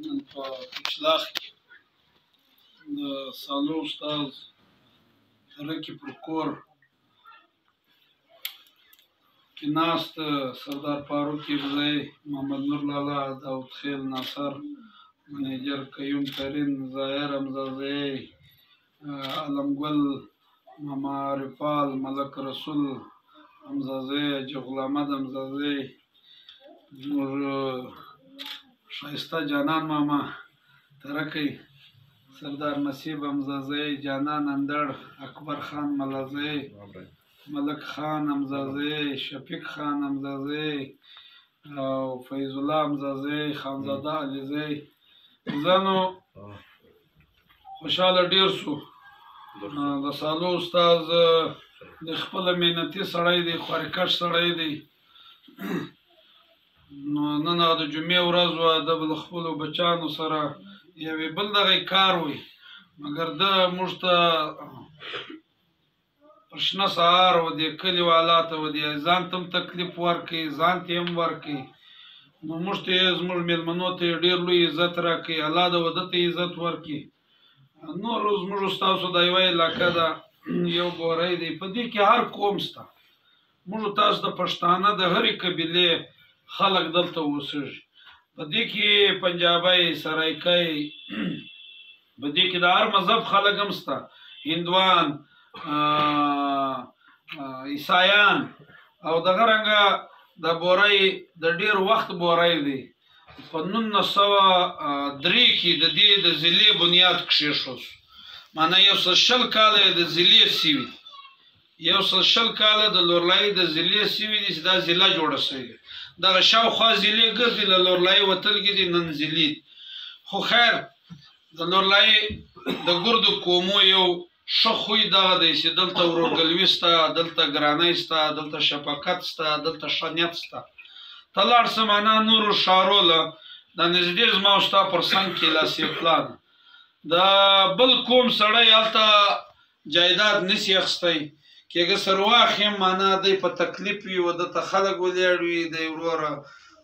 نن په کچلاغ کې د سالو استاد ترکي پر کور کې ناست سردار فاروق ابزی، محمد نور لالا، داود خیل ناصر، منیجر قیوم ترین، ظاهر امزازی، علمگل، ماما رفال، ملک رسول امزازی، جغل احمد امزازی، زموږ ښایسته جانان ماما ترکی، سردار نصیب امزازی، جانان اندړ، اکبر خان ملازی، ملک خان امزازی، شفیق خان امزازی او فیض الله امزازی، خانزاده علیزی. زنو خوشحاله ډیر سو. د سالو استاد د خپل مهنتي سړی دی، خوارکش سړی دی. نو نن د جمعې ورځ وه، د به د خپلو بچیانو سره یوې بل دغه کار وي، مګر ده موږ ته پر شنه سهار و دې کلي والا ته و دې ځان ته هم تکلیف ورکوي، ځان ته یې هم ورکوي. نو موږ ته یې زموږ مېلمنو ته یې ډېر لوی عزت راکوي. الله دې و ده ته عزت ورکړي. نورو زموږ ستاسو دا یوه علاقه ده، یو بوری دی، په دې کې هر قوم شته. موږ تاسو د پښتانه د هرې قبیلې خلک دلته اوسېږي. په دې کې پنجابی، سرایکی، په دې کې د هر مذهب خلک هم شته، هندوان، عیسایان. او دغه رنګه د بوری د ډېر وخت بوری دی. په 1903 کې د دې د ضلعې بنیاد کښېښود. معنی 120 کاله یې د ضلعې سوي دي، 120 کاله د لورلایي د ضلعې سوي دي چې دا ضلع جوړه شوې ده. دغه شاوخوا ضلعې ګرځي، له لورلایي وتلګې دي، نن ضلعې دي. خو خیر د لورلایي د ګردو قومو یو ښه خوی دغه دی چې دلته ورورګلوي شته، دلته ګرانۍ شته، دلته شفقت شته، دلته ښه نیت شته. ته لاړ شه معنا نورو ښارو له دا نږدې زما او ستا پر څنګ کې لاسې پلان د بل کوم سړی هلته جایداد نسي اخیستی، کېږه سر واخیم معنا دی په تکلیف وي، و ده ته خلک ولیاړ وي، دی وروره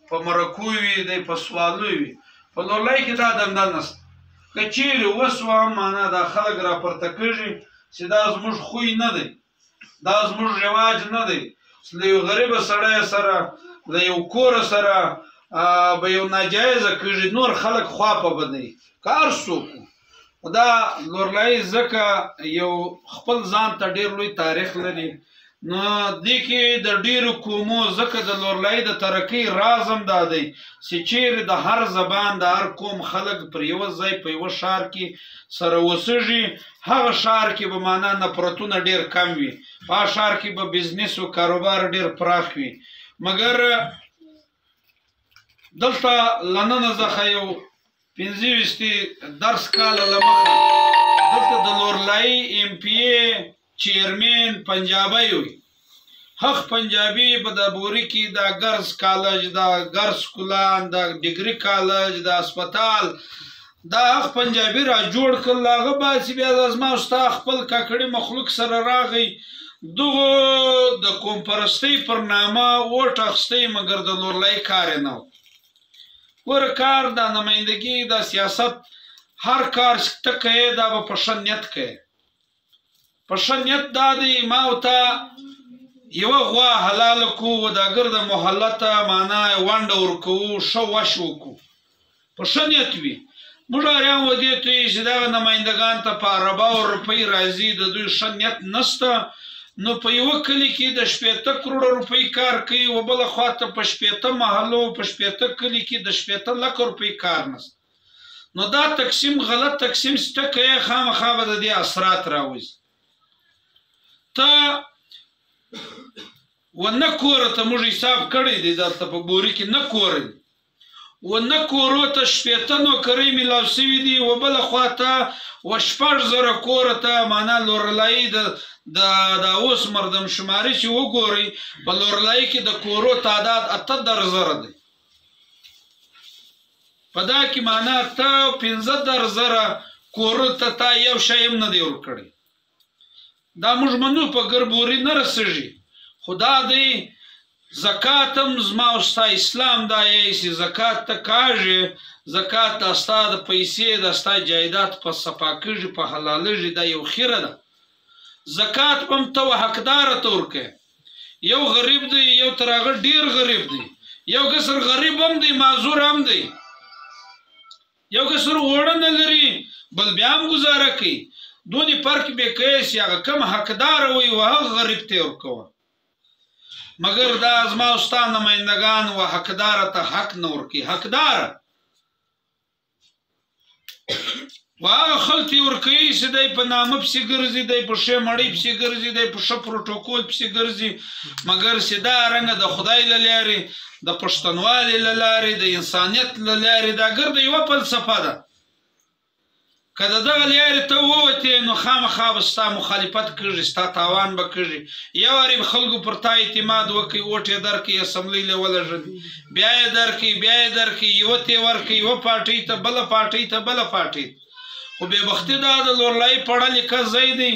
په مرکو وي، دی په سوالو وي. په لورلۍ کې دا دنده نشته. که چیرې وسوه معنا دا خلک راپورته کېږي چې دا زموږ خوی نه دی، دا زموږ رواج نه دی. له یو غریبه سړی سره، له یو کوره سره به یو ناجایزه کېږي، نور خلک خوا په بدوي. که هر څوک دا لورلایي ځکه یو خپل ځان ته ډېر لوی تاریخ لري. نو دې کې د ډېرو قومو ځکه د لورلایي د ترقۍ راز هم دا دی چې چیرې د هر زبان د هر قوم خلک پر یوه ځای په یوه ښار کې سره اوسېږي، هغه ښار کې به معنا نفرتونه ډېر کم وي، په هغه ښار کې به بزنس و کاروبار ډېر پراخ وي. مګر دلته له ننه څخه یو 25 درس کاله له مخه دلته د لورلایي MP چیرمین پنجابی وي. هغ پنجابي په د بوري کې د ګرز کالج، د ګرز کولان، د ډګري کالج، د هسپتال، دا هغ پنجابي را جوړ کړل. هغه باسي بیا د زما او ستا خپل کاکړي مخلوق سره راغی، دغو د قوم پرستۍ پر نامه ووټ اخیستی، مګر د لورلایي کار یې نه و. ګوره کار د نمایندګي د سیاست هر کار چې ته کوې دا به په ښه نیت کوې. په ښه نیت دا دی ما او ته یوه غوا حلاله کړو، دا ګرده محله ته معنا ونډه ورکوو، ښه وش وکړو، په ښه نیت وي. موږ اریان و دې ته یو چې دغه نمایندګان ته په ارباو روپۍ راځي، د دوی ښه نیت نشته. نو په یوه کلي کې د 80 کروړه روپۍ کار کوي، و بله خوا ته په 80 محلو په 80 کلي کې د 80 لکه روپۍ کار نشته. نو دا تقسیم غلط تقسیم چې ته کوې، خامخا به د دې اثرات راوځي. ته و نه کوره ته موږ حساب کړی دی دلته په بوري کې، نه کوره دی، و نه کورو ته 80 نوکرۍ میلاو شوي دي، و بله خوا ته و 6000 کوره ته معنا لورلایي د اوس مردم شماري چې وګورئ، په لورلایي کې د کورو تعداد 78,000 دی. په دا کې معنا ته 15,000 کورو ته تا یو شی هم نه دی ورکړی. دا موږ منو په ګربوري نه رسېږي، خو دا دی زکات هم زما او ستا اسلام دا یې چې زکات ته کاږي، زکات دا ستا د پیسې دا ستا جایداد په صفا کېږي په حلالېږي دا یو خیره ده زکات به هم ته حقداره ته ورکوې یو غریب دی یو تر هغه ډېر غریب دی یو کسر غریب هم دی معذور هم دی یو کسر وړه نه لري بل بیا هم ګزاره کوي دونې فرق به کوي چې هغه کم حقداره وي و هغه غریب ته یې ورکوه مګر دا زما او ستا نمایندګان و حقداره ته حق نه ورکوي حقداره و هغه خلک یې ورکوي چې دی په نامه پسې ګرځي دی په ښې مړۍ پسې ګرځي دی په ښه پروټوکول پسې ګرځي مګر چې دا رنګه د خدای له لارې د پښتونوالي له لارې د انسانیت له لارې دا ګرده یوه فلسفه ده که د دغه لارې ته ووتې نو خامخا به ستا مخالفت کېږي ستا تاوان به کېږي یو وارې خلکو پر تا اعتماد وکړي ووټ یې درکړي اسمبلۍ له ولږوي بیا یې درکړي بیا یې درکړي یوه ته یې ورکړي یوه پارټۍ ته بله پارټۍ ته بله پارټۍ خو بېبختي دا د لورلای پړه لیکه ځای دی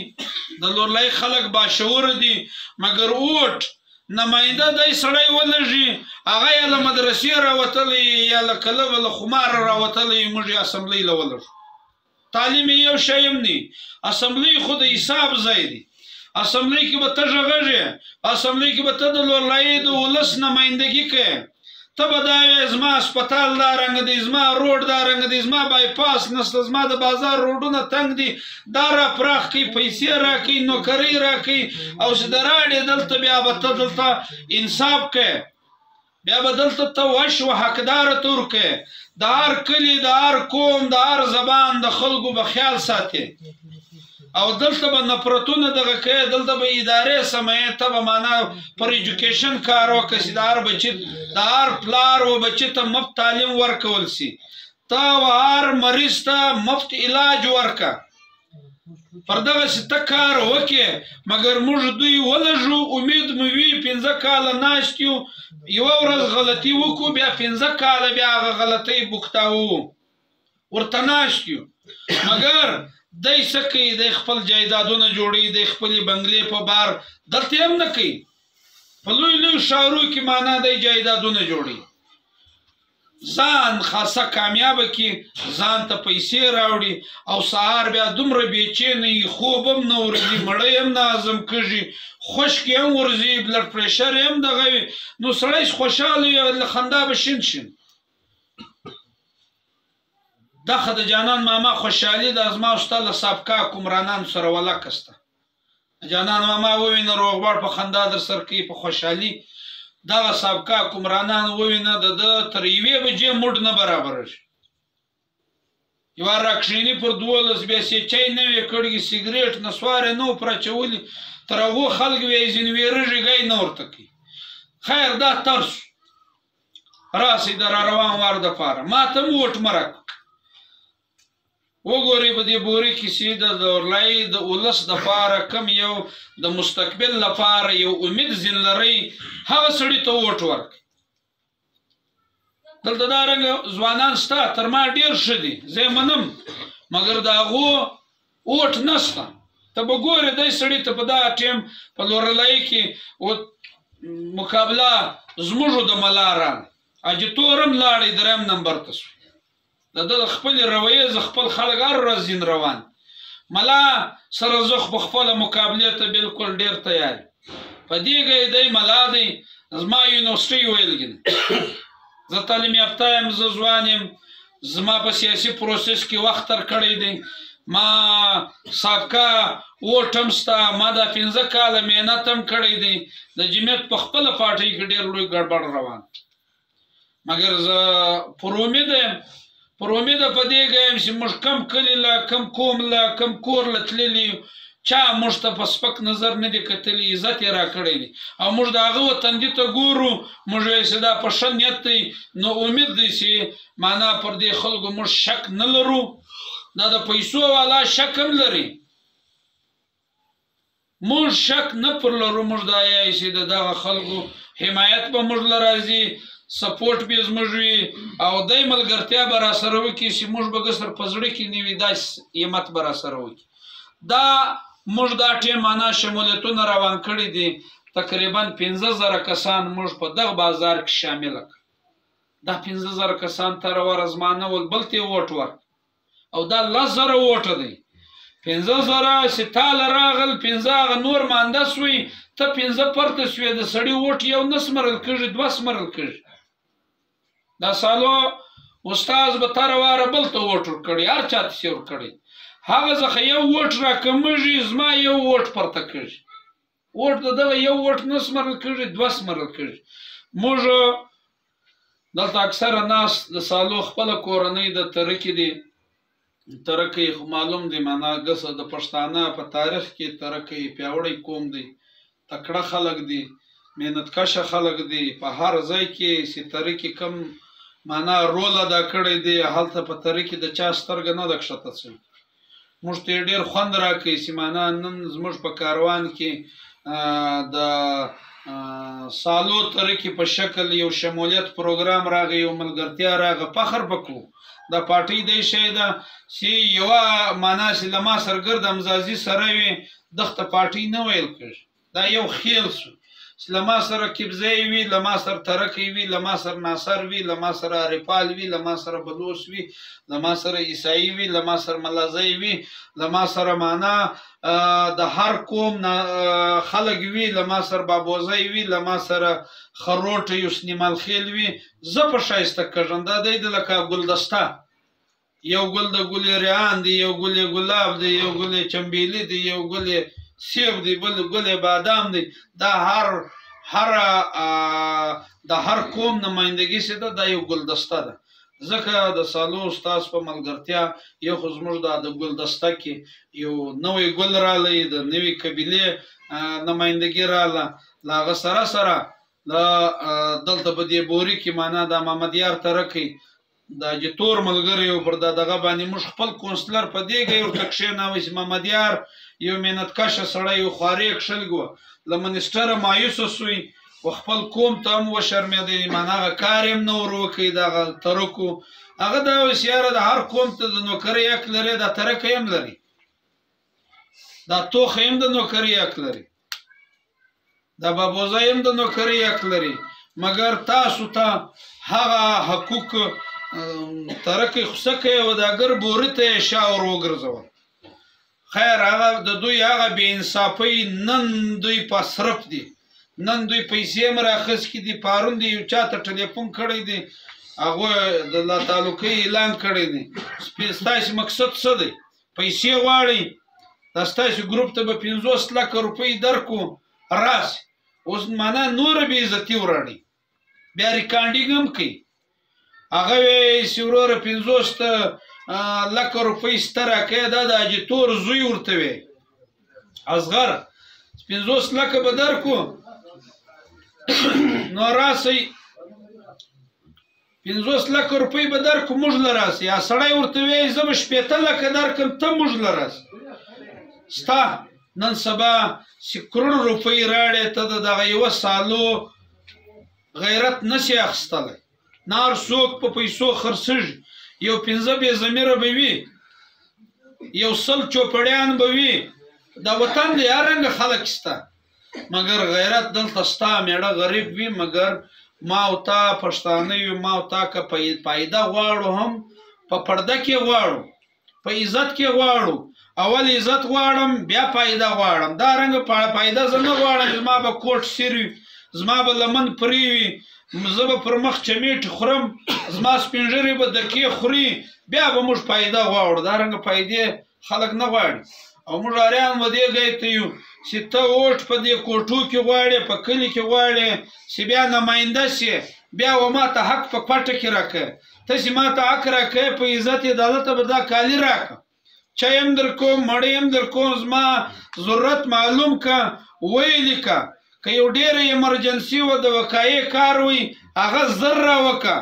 د لورلای خلک باشعوره دي مګر ووټ نماینده دی سړی ولږي هغه یا له مدرسې راوتلی یا له کلبه له خماره راوتلی موږ یې اسمبلۍ له ولږو تعلیم یو شی هم نه اسمبلۍ خو د حساب ځای دی اسمبلۍ کې به ته غږېږې اسمبلۍ کې به ته د لورلایي د ولس نمایندګي کوې ته به دا وایې زما هسپتال دا رنګه دی زما روډ دا رنګه دی زما بایپاس نشته زما د بازار روډونه تنګ دي دا را پراخ کوي پیسې راکوي نوکرۍ راکوي او چې د راړې دلته بیا به ته دلته انصاف کوې بیا به دلته ته وش و حقداره ته ورکوې د هر کلي د هر قوم د هر زبان د خلکو به خیال ساتې او دلته به نفرتونه دغه کوې دلته به ادارې سموې ته به معنا پر ایجوکیشن کار وکړه چې د هر بچي د هر پلار و بچي ته مفت تعلیم ورکول سي ته و هر مریض ته مفت علاج ورکړه پر دغسې ته کار وکړې مګر موږ دوی ولږو امید مو وي 15 کاله ناست یو یوه ورځ غلطي وکړو بیا 15 کاله بیا هغه غلطۍ بوختاوو ورته ناست یو مګر دی څه کوي دی خپل جایدادونه جوړوي دی خپلې بنګلې په بار دلته هم نه کوي په لوی لوی ښارو کې معنا دی جایدادونه جوړوي ځان خاصه کامیابه کې ځان ته پیسې راوړي او سهار بیا دومره بېچینه وي خوب هم نه ورځي مړی هم نه هضم کېږي خشکې هم ورځي بلډ پریشر هم دغه وي نو سړی خوشحاله وي له خندا به شین شین دا خو د جانان ماما خوشحالي ده زما او ستا له سابقه حکمرانانو سره ولکه سته جانان ماما ووینه روغبړ په خندا در سر کوي په خوشحالي دغه سابقه حکمرانان ووینه د ده تر 1 بجې موډ نه برابره شي یوه راکښېني پر 12 بیا سیچی نه وې کړي سګرېټ نسوارې نه و پر اچولي تر هغو خلک وی ځینې وېرېږي ګی نه ورته کوي خیر دا ترس راسئ د را روان وار دپاره ما ته هم ووټ مه راکړه وګورئ په دې بورې کې چې د لورلایي د ولس دپاره کم یو د مستقبل لپاره یو امید ځین لرئ هغه سړي ته ووټ ورکړئ دلته دا رنګه ځوانان شته تر ما ډېر ښه دي زه یې منم مګر د هغو ووټ نشته ته به ګورې دی سړي ته په دغه ټیم په لورلایي کې مقابله زموږو د ملا راغی اجیتور هم لاړی 3 نمبر ته شو د ده د خپلې رویې زه خپل خلک هر ورځ ځین روان ملا سره زه په خپله مقابلې ته بلکل ډېر تیار په دې ګی دی ملا دی زما یونیورسټۍ ویلګي نه زه تعلیم یافته یم زه ځوان یم زما په سیاسي پروسس کې وخت تر کړی دی ما سابقه ووټ هم شته ما دا 15 کاله محنت هم کړی دی د جمعیت په خپله پارټۍ کې ډېر لوی ګډوډ روان مګر زه پر امید یم پر امیده په دې ګیم چې موږ کم کلي له کم قوم له کم کور له تللي چا موږ ته په سپک نظر نه دی کتلی عزت یې راکړی دی او موږ د هغه وطندي ته ګورو موږ وایو چې دا په ښه نیت دی نو امید دی چې معنا پر دې خلکو موږ شک نه لرو دا د پیسو والا شک هم لري موږ شک نه پر لرو موږ دا یایو چې د دغه خلکو حمایت به موږ له راځي سپورټ به زموږ وي او دی ملګرتیا به راسره وکړي چې موږ به ګسر په زړه کې نه وي داسې همت به راسره وکړي دا موږ دا ټیم معنا شمولیتونه روان کړي دي تقریبا 15,000 کسان موږ په دغه بازار کې شامله کړ دا 15,000 کسان ته ورزمانه ول بل ته ووټ ورک او دا 10,000 ووټه دی 15,000 ستاله راغل 15 نور مانده سوی ته 15 پرته سوی د سړی ووټ یو نسمرل کېږي 2 سمرل کېږي دا سالو استاد به تر واره بل ته ووټ ورکړي هر چا ته سور کړي هغه ځکه یو ووټ راکمږي زما یو ووټ پرته کېږي ووټ دغه یو ووټ نسمرل کېږي 2 سمرل کېږي موږ دلته اکثره ناس د سالو خپل کورنۍ د ترکې دي ترکې خو معلوم دی معنا ګسه د پښتانه په تاریخ کې ترکې پیاوړی قوم دی تکړه خلک دي مهنتکش خلک دي په هر ځای کې چې ترکې کم معنا رول ادا کړی دی هلته په ترکې د چا سترګه نه ده کښته شوې موږ ته ډېر خوند راکوي چې معنا نن زموږ په کاروان کې د سالو ترکې په شکل یو شمولیت پروګرام راغی یو ملګرتیا راغی فخر وکړو دا پارټۍ دی شی ده چې یوه معنا چې له ما سرګرد امزازي سره وي دغته پارټۍ نه ویل کېږي دا یو خیل شو چې له ما سره کبزی وي له ما سره ترکی وي له ما سره ناصر وي له ما سره عارفال وي له ما سره بلوچ وي له ما سره عیسائی وي له ما سره ملازی وي له ما سره معنا د هر قوم خلک وي له ما سره بابوزی وي له ما سره خروټ یوسنی ملخیل وي زه په ښایسته کږم دا دی لکه ګلدسته یو ګل د ګل ریحان دی یو ګل ګلاب دی یو ګل چمبیلی دی یو ګل سیب دی بل ګل بادام دی دا د هر قوم نمایندګي سي ده دا یو ګلدسته ده ځکه د سالو استاد په ملګرتیا یو خو زموږ د ګلدسته کې یو نوی ګل رالی د نوې قبیلې نمایندګي راله له هغه سره سره دلته په دې بوري کې معنا د محمد یار ترکی دا جتور ملګری یو پر دغه باندې موږ خپل کونسلر په دې کې ورته کښېناوی چې محمد یار یو مهنتکشه سړی یو خوارې کښلګو له منسټره مایوسه سوی و خپل قوم ته هم وشرمېدی معنا هغه کار یې هم نه ور وکړي دغه ترکو هغه دا اوس یاره د هر قوم ته د نوکرۍ حق لري دا ترکی هم لري دا توخه هم د نوکرۍ حق لري دا بابوزی هم د نوکرۍ حق لري مګر تاسو ته هغه حقوق ترکی خوسه کوي او د اګر بوري ته یې شا ور وګرځول خیر هغه د دوی هغه بې انصافۍ نن دوی په صرف دي نن دوی پیسې هم راخیستې دي پرون دې یو چا ته ټلیفون کړی دی هغوی د لا تعلقۍ اعلان کړی دی ستاسې مقصد څه دی پیسې غواړئ دا ستاسې ګروپ ته به 50 لکه روپۍ درکو راسي اوس معنا نوره بې عزتي وراړئ بیا ریکارډینګ هم کوي هغه وایي چې وروره 50 لکه روپۍ سته راکوې دا د حاجي تور زوی ورته وی اصغر 50 لکه به درکو نو راسئ 50 لکه روپۍ به درکو موږ له راسئ یا سړی ورته وایي زه به 15 لکه درکم ته موږ له راسئ ستا نن سبا چې کروڑ روپۍ راړې ته د دغه یوه سالو غیرت نشي اخیستلی نه هر څوک په پیسو خرڅېږي یو 15 بې ضمیره به وي یو 100 چوپړیان به وي دا وطن دی هر رنګه خلک شته مګر غیرت دلته ستا میړه غریب وي مګر ما او تا پښتانه یو ما او تا که پیدا غواړو هم په پرده کې غواړو په عزت کې غواړو اول عزت غواړم بیا پیدا غواړم دا رنګه پیدا زه نه غواړم زما به کوټ سیر وي زما به لمن پرې وي زه به پر مخ چمیټ خورم زما سپین ږیرې به دکې خوري بیا به موږ پیدا غواړو دا رنګه پیدې خلک نه غواړي او موږ اریان به دې ځای ته یو چې ته ووټ په دې کوټو کې غواړې په کلي کې غواړې چې بیا نماینده سي بیا و ما ته حق په پټه کې راکړه ته چې ما ته حق راکړې په عزت عدالت به دا کالي راکړه چای هم در کوم مړۍ هم در کوم زما ضرورت معلوم که ویې لیکه که یو ډېره ایمرجنسي و د وقایع کار وي هغه زر راوکه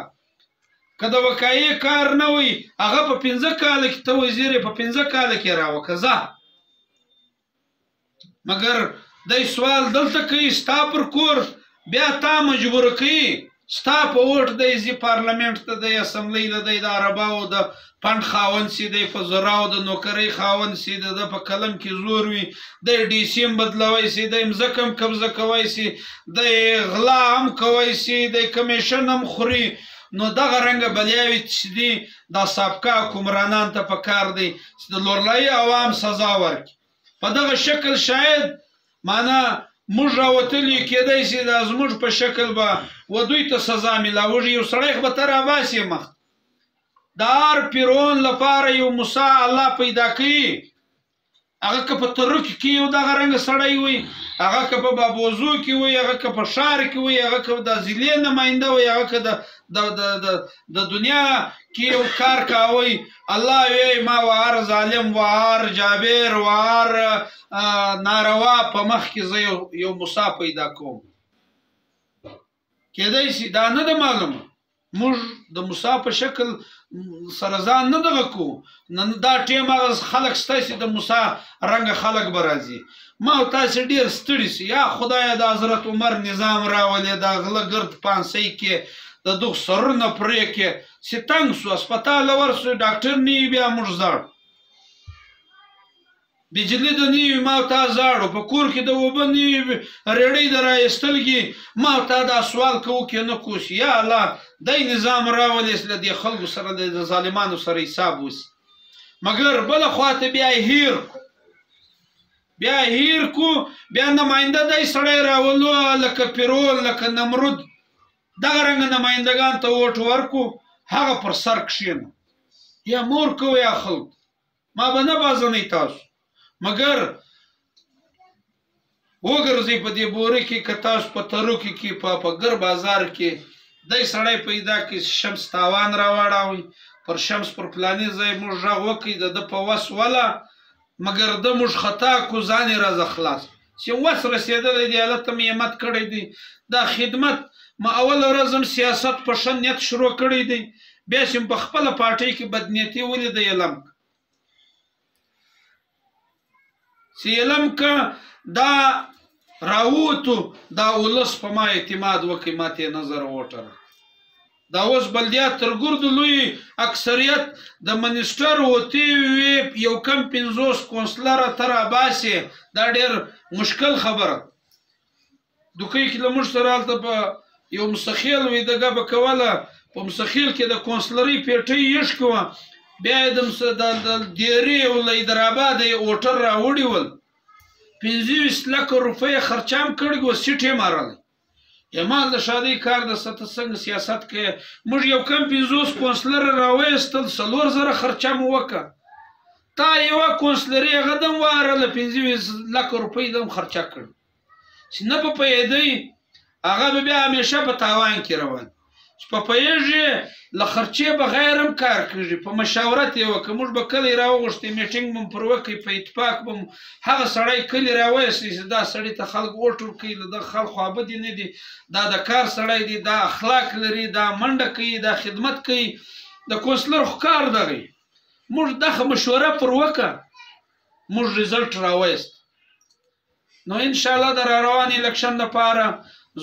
که د وقایع کار نه وي هغه په 15 کاله کې ته وزیر په 15 کاله کې راوکه ځه مګر دی سوال دلته کوي ستا پر کور بیا تا مجبور کوي ستا په ووټ دی ځي پارلمنټ ته دی اسمبلۍ له دی د عرباو د پنډ خاوند سي دی په زراو د نوکرۍ خاوند سي د په قلم کې زور وي دی ډي سي هم بدلوی سي دی مځکه هم قبضه کوی سي دی غلا هم کوی سي دی کمیشن هم خوري نو دغه رنګه بلیاوې چې دي دا سابقه حکمرانان ته پکار دی چې د لورلایي عوام سزا ورکړي په دغه شکل شاید معنا موږ راوتلي کېدای شي دا زموږ په شکل به و دوی ته سزا میلاوږي یو سړی خو به ته راباسي مخ د هر فرعون لپاره یو موسی الله پیدا کوي هغه که په ترک کې یو دغه رنګه سړی وي هغه که په بابوزو کې وي هغه که په ښار کې وي هغه که د ضلع نماینده وي هغه که د دنیا کې یو کار کوي الله وی ما وهر ظالم وهر جابر وهر ناروا په مخ کې زه یو موسی پیدا کوم کېدای شي دا نه ده معلومه موږ د موسی په شکل سره ځان نه دغه کوو نن دا ټیم هغه خلک شته چې د موسی رنګه خلک به راځي ما او تاسې ډېر ستړي سي یا خدایه د حضرت عمر نظام راولې دا غله ګرد پانسۍ کې د دغه سرونه پرې کې چې تنګ سو هسپتال ورسو ډاکټر نه وي بیا موږ ځاړو بجلی د نه وي ما او تا ځاړو په کور کې د اوبه نه وي ریړۍ د رایستلګي ما او تا دا سوال کوو کې نه کوو یا الله دی نظام راولې چې له دې خلکو سره د ظالمانو سره حساب وسي مګر بله خواته بیا هیر کو بیا نماینده دی سړی راولو لکه فرعون لکه نمرود دغه رنګه نمایندګان ته ووټ ورکو هغه پر سر کښېنه یا مور کوو یا خلک ما به نه بازنئ تاسو مګر وګرځئ په دې بورې کې که تاسو په تروکې کې په ګر بازار کې دی سړی پیدا کړي شمس تاوان راواړوئ پر شمس پر پلاني ځای موږ غږ وکړئ د ده په وس وله مګر د موږ خطا کو ځان یې راځه خلاص چې وس رسېدلی دی الله ته مې همت کړی دی دا خدمت ما اول ورځ هم سیاست په ښه نیت شروع کړی دی بیا چې په خپله پارټۍ کې بدنیتي ولیده علم چې علم که دا راووتو دا ولس په ما اعتماد وکړي ما ته یې نظر ووټره دا اوس بلدیات تر ګردو لوی اکثریت د منسټر وتی وي یو کم 50 کونسلره ته راباسي دا ډېر مشکل خبره دوکۍ کې له موږ سره هلته په یو مسخیل وي دغه به کوله په مسخیل کې د کونسلرۍ پیټۍ ایښکې وه بیا یې د دیرې او له حیدرآباد یې اوټر راوړي ول 25 لکه روپۍ خرچام کړي و سیټ یې مارلی یمان د شادۍ کار د څنګه سیاست کې موږ یو کم 50 کونسلر راویستل 4000 خرچه مو وکړه تا یوه کونسلري هغه دم وارله 25 لکه روپۍ دم خرچه کړ چې نه په پوهېدی هغه به بیا همیشه په تاوان کې روان چې په پوهېږي له خرچې بغیر هم کار کېږي په مشاورت یې وکړه موږ به کلی راوغوښتې میټینګ به م پر وکړئ په اتفاق به م هغه سړی کلي راویستی چې دا سړي ته خلک ووټ ورکوي له دغه خلکو خوابدي نه دي دا د کار سړی دی دا اخلاق لري دا منډه کوي دا خدمت کوي د کونسلر خو کار دغی موږ دغه مشوره پر وکړه موږ ریزلټ راویست نو انشاءالله د راروان الیکشن لپاره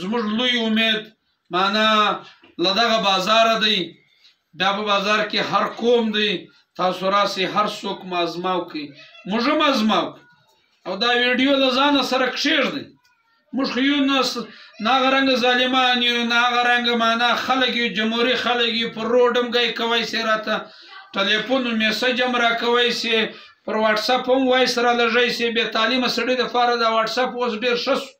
زموږ لوی امید معنا له دغه بازاره دی بیا په بازار کې هر قوم دی تاسو راسئ هر څوک مو ازماو کوي موږ هم ازماو او دا ویډیو له ځانه سره کښېږدئ موږ خو یو نه هغه رنګه ظالمان یو نه هغه رنګه معنا خلک یو جمهوري خلک یو پر روډ هم ګی کوی سي راته ټلیفون میسج هم راکوی سي پر واټساپ هم وایس رالږئ سي بې تعلیمه سړي دپاره دا واټساپ اوس ډېر ښه سو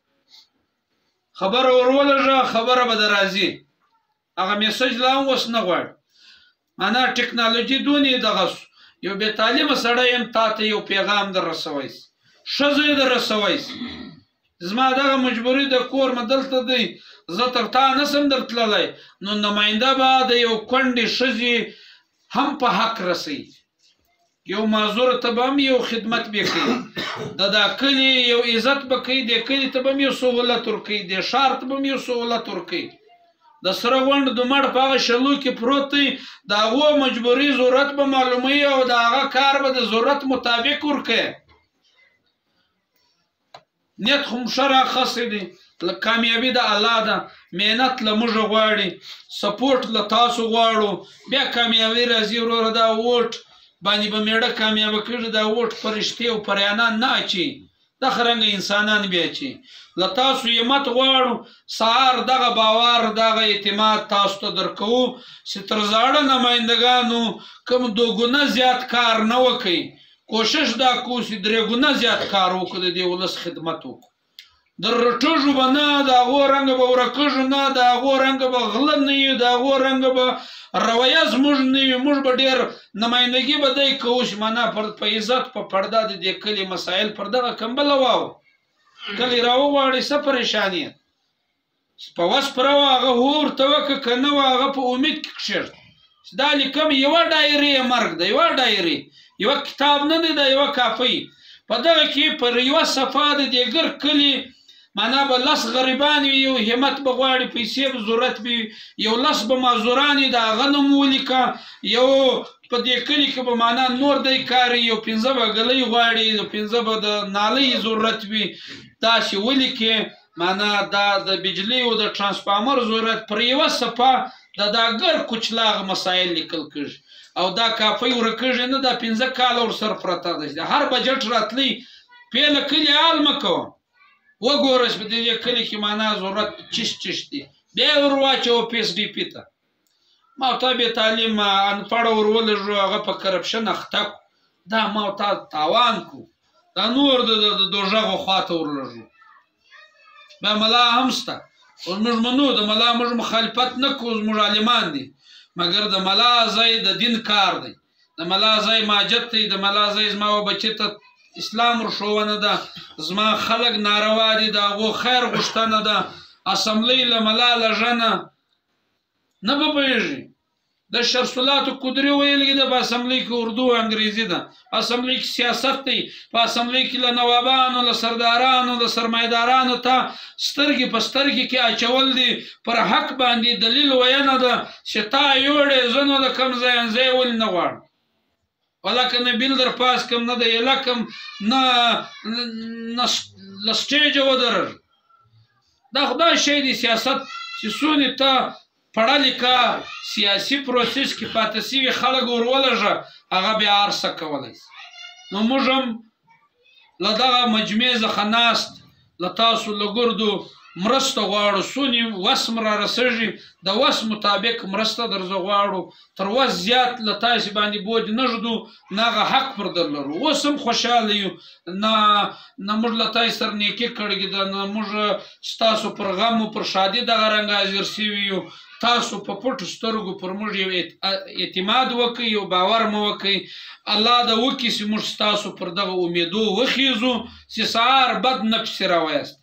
خبره ور ولږه خبره به در راځي هغه میسج لا هم اوس نه غواړي معنا ټکنالوژي دونې دغه سو یو بې تعلیمه سړی هم تا ته یو پیغام در رسوی سي ښځه یې در رسوی سي زما دغه مجبوري د کور مې دلته دی زه تر تا نسم در تللی نو نماینده به د یو کونډې ښځې هم په حق رسوي یو معذوره ته به هم یو خدمت به کوي د دا کلي یو عزت به کوي د کلي ته به هم یو سهولت ورکوي د ښار ته به هم یو سهولت ورکوي د سره غونډ د مړ په هغه شلو کې پروت دی د هغو مجبوري ضرورت به معلوموي او د هغه کار به د ضرورت مطابق ورکوي نیت خو ښه راخصی دی کامیابي د الله ده محنت له موږ غواړي سپورټ له تاسو غواړو بیا کامیابي راځي وروره دا ووټ باندې به میړه کامیابه کېږي دا ووټ فرشتې او پریانان نه اچي دغه رنګه انسانان بیا چې له تاسو همت غواړو سهار دغه باور دغه اعتماد تاسو ته درکوو چې تر زاړه نمایندګانو کوم 2 ګونه زیات کار نه وکړي کوشش دا کوو چې 3 ګونه زیات کار وکړو د دې ولس خدمت وکړو د رټوژو به نه د هغو رنګه به ورکږو نه د هغو رنګه به غله نه وي د هغو رنګه به رویه زموږ نه وي موږ به ډېر نمایندګي به دی کوو چې معنا په عزت په پرده د دې کلي مسایل پر دغه کمبله واو کلي راوغواړئ څه پریشاني په وس پره وه هغه هو ورته وکړه که نه وه هغه په امید کې کښېږد دا لیکم یوه ډایري یې مرګ ده یوه ډایري یوه کتاب نه دی دا یوه کاپۍ په دغه کې پر یوه صفحه د دې ګر کلي معنا به 10 غریبان وي یو همت به غواړي پیسې به ضرورت وي یو 10 به معذوران وي د هغه نوم ولیکه یو په دې کلي کې به معنا نور دی کاري یو 15 به ګلۍ غواړي یو 15 به د نالۍ ضرورت وي داسې ولیکې معنا دا د بجلي او د ټرانسفارمر ضرورت پر یوه صفحه د دا ګر کوچلاغ مسایل لیکل کېږي او دا کاپۍ ورکېږي نه دا 15 کاله ورسره پرته ده د هر بجټ راتلی پیله کلي حال مه کوه وګوره چې په دې کلي کې معنا ضرورت چش دي بیا یې ور واچوه پی ایس ډي پي ته ما ورته بې تعلیم انپړه ور ولږو هغه په کرپشن اخته کړو دا ما ورته تاوان کړو دا نور د دوژغو خواته ورلږو بیا ملا هم شته اوس موږ منو د ملا موږ مخالفت نه کوو زموږ عالمان دي مګر د ملا ځای د دین کار دی د ملا ځای ماجد دی د ملا ځای زما و بچې ته اسلام ورښوونه ده زما خلک ناروا دي د هغو خیر غوښتنه ده اسمبلۍ له ملا لژنه نه به پوهېږي د شرسولاتو قدري ویلګي ده په اسمبلۍ کې اردو او انګریزي ده اسمبلۍ کې سیاست دی په اسمبلۍ کې له نوابانو له سردارانو له سرمایدارانو ته سترګې په سترګې کې اچول دي پر حق باندې دلیل ویونه ده چې تا یوړې زه نو د کوم ځای ولې نه غواړم ولکه نه بیل در پاس کم نه د یلکم نه له سټیجه ودرر دا خدای شی دی سیاست چې څونې ته پړه لیکه سیاسي پروسس کې پاتې سوي خلک ور ولږه هغه بیا هر څه کولی شي نو موږ هم له دغه مجمع څخه ناست له تاسو له ګردو مرسته غواړو څونې وس م را رسېږي د وس مطابق مرسته درځه غواړو تر وس زیات له تاسې باندې بوج نه ږدو نه هغه حق پر در لرو اوس هم خوشحاله یو نه موږ له تاسې سره نیکي کړې ده نه موږ ستاسو پر غم او پر شادي دغه رنګه حاضر سوي یو تاسو په پټو سترګو پر موږ یو اعتماد وکړئ یو باور مو وکړئ الله د وکړي چې موږ ستاسو پر دغه امیدو وخیزو چې سهار بد نه پسې راویاست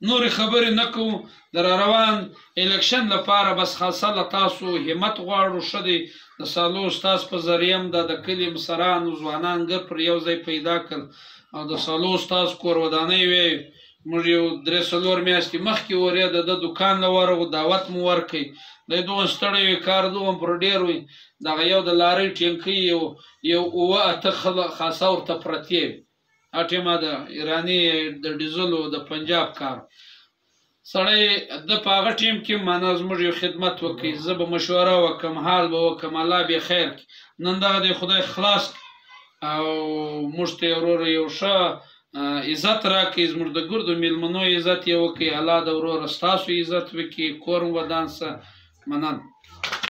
نورې خبرې نه کوو د روان الیکشن لپاره بس خاصه له تاسو همت غواړو ښه دی د سالو استاذ په ذریعه هم د کلي مشرانو ځوانان ګر پر یو ځای پیدا کړل او د سالو استاذ کور ودانۍ وی موږ یو 3-4 میاشتې مخکې ورې د دکان له ورغو دعوت مو ورکړئ دی دومره ستړی وي کار دومره پر ډېر وي دغه یو د لارۍ ټینکۍ یو 7 خاصه ورته پرتې وي هغه ټیمه د ایراني د ډیزلو د پنجاب کار سړی د په هغه ټیم کې معنا زموږ یو خدمت وکړي زه به مشوره وکړم حال به وکړم الله به خیر کړي نن دغه دی خدای خلاص او موږ ته یې وروره یو ښه عزت راکړي زموږ د ګردو میلمنو عزت یې وکړي الله د وروره ستاسو عزت وکړي کور ودان څه مننه